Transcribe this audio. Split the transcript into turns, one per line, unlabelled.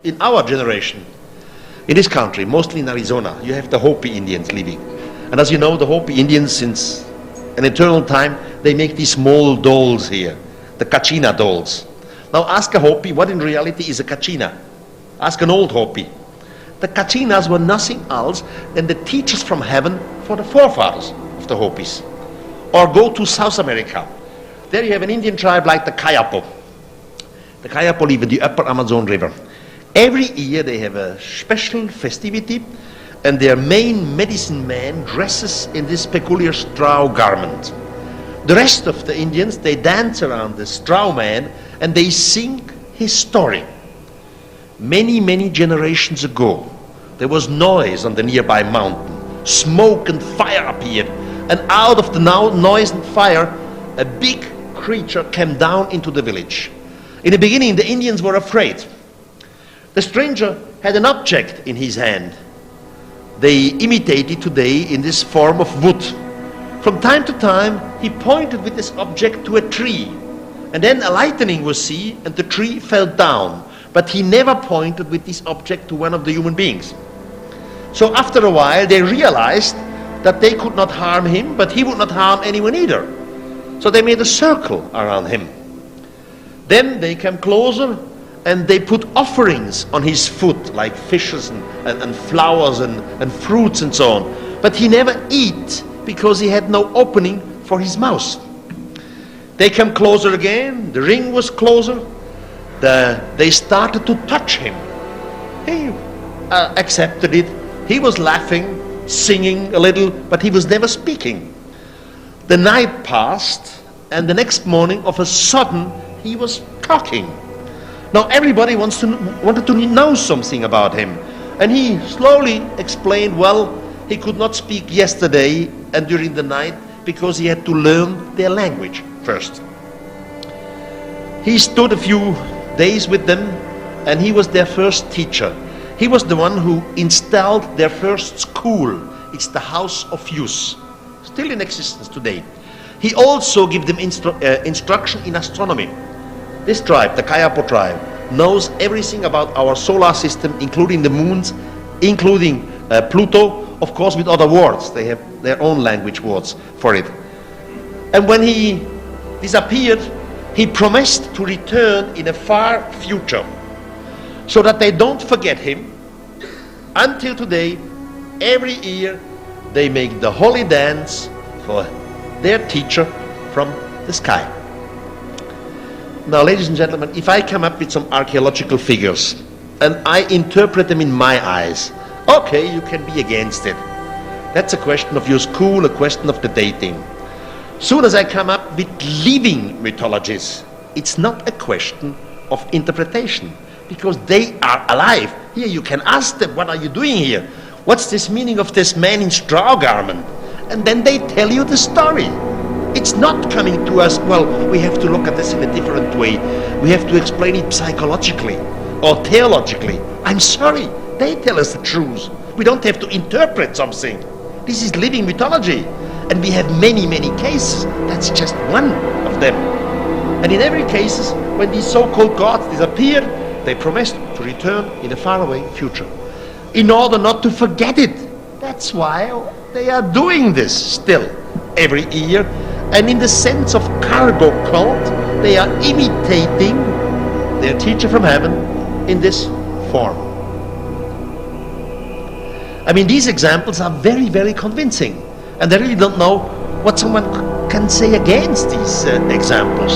In our generation, in this country, mostly in Arizona, you have the Hopi Indians living. And as you know, the Hopi Indians, since an eternal time, they make these small dolls here, the Kachina dolls. Now ask a Hopi what in reality is a Kachina. Ask an old Hopi. The Kachinas were nothing else than the teachers from heaven for the forefathers of the Hopis. Or go to South America. There you have an Indian tribe like the Kayapo. The Kayapo live in the upper Amazon River. Every year they have a special festivity, and their main medicine man dresses in this peculiar straw garment. The rest of the Indians, they dance around the straw man and they sing his story. Many, many generations ago, there was noise on the nearby mountain. Smoke and fire appeared, and out of the noise and fire, a big creature came down into the village. In the beginning, the Indians were afraid. The stranger had an object in his hand. They imitate it today in this form of wood. From time to time, he pointed with this object to a tree, and then a lightning was seen and the tree fell down. But he never pointed with this object to one of the human beings. So after a while, they realized that they could not harm him, but he would not harm anyone either. So they made a circle around him. Then they came closer and they put offerings on his foot, like fishes and flowers and fruits and so on. But he never ate because he had no opening for his mouth. They came closer again, the ring was closer. They started to touch him. He accepted it. He was laughing, singing a little, but he was never speaking. The night passed, and the next morning, of a sudden, he was talking. Now everybody wanted to know something about him. And he slowly explained, well, he could not speak yesterday and during the night because he had to learn their language first. He stood a few days with them, and he was their first teacher. He was the one who installed their first school. It's the House of Youth, still in existence today. He also gave them instruction in astronomy. This tribe, the Kayapo tribe, knows everything about our solar system, including the moons, including Pluto, of course with other words. They have their own language words for it. And when he disappeared, he promised to return in a far future, so that they don't forget him. Until today, every year, they make the holy dance for their teacher from the sky. Now, ladies and gentlemen, if I come up with some archaeological figures and I interpret them in my eyes, okay, you can be against it. That's a question of your school, a question of the dating. Soon as I come up with living mythologies, it's not a question of interpretation, because they are alive. Here you can ask them, what are you doing here? What's this meaning of this man in straw garment? And then they tell you the story. It's not coming to us, well, we have to look at this in a different way. We have to explain it psychologically or theologically. I'm sorry, they tell us the truth. We don't have to interpret something. This is living mythology. And we have many, many cases. That's just one of them. And in every case, when these so-called gods disappeared, they promised to return in a faraway future, in order not to forget it. That's why they are doing this still every year. And in the sense of cargo cult, they are imitating their teacher from heaven in this form. I mean, these examples are very, very convincing. And I really don't know what someone can say against these examples.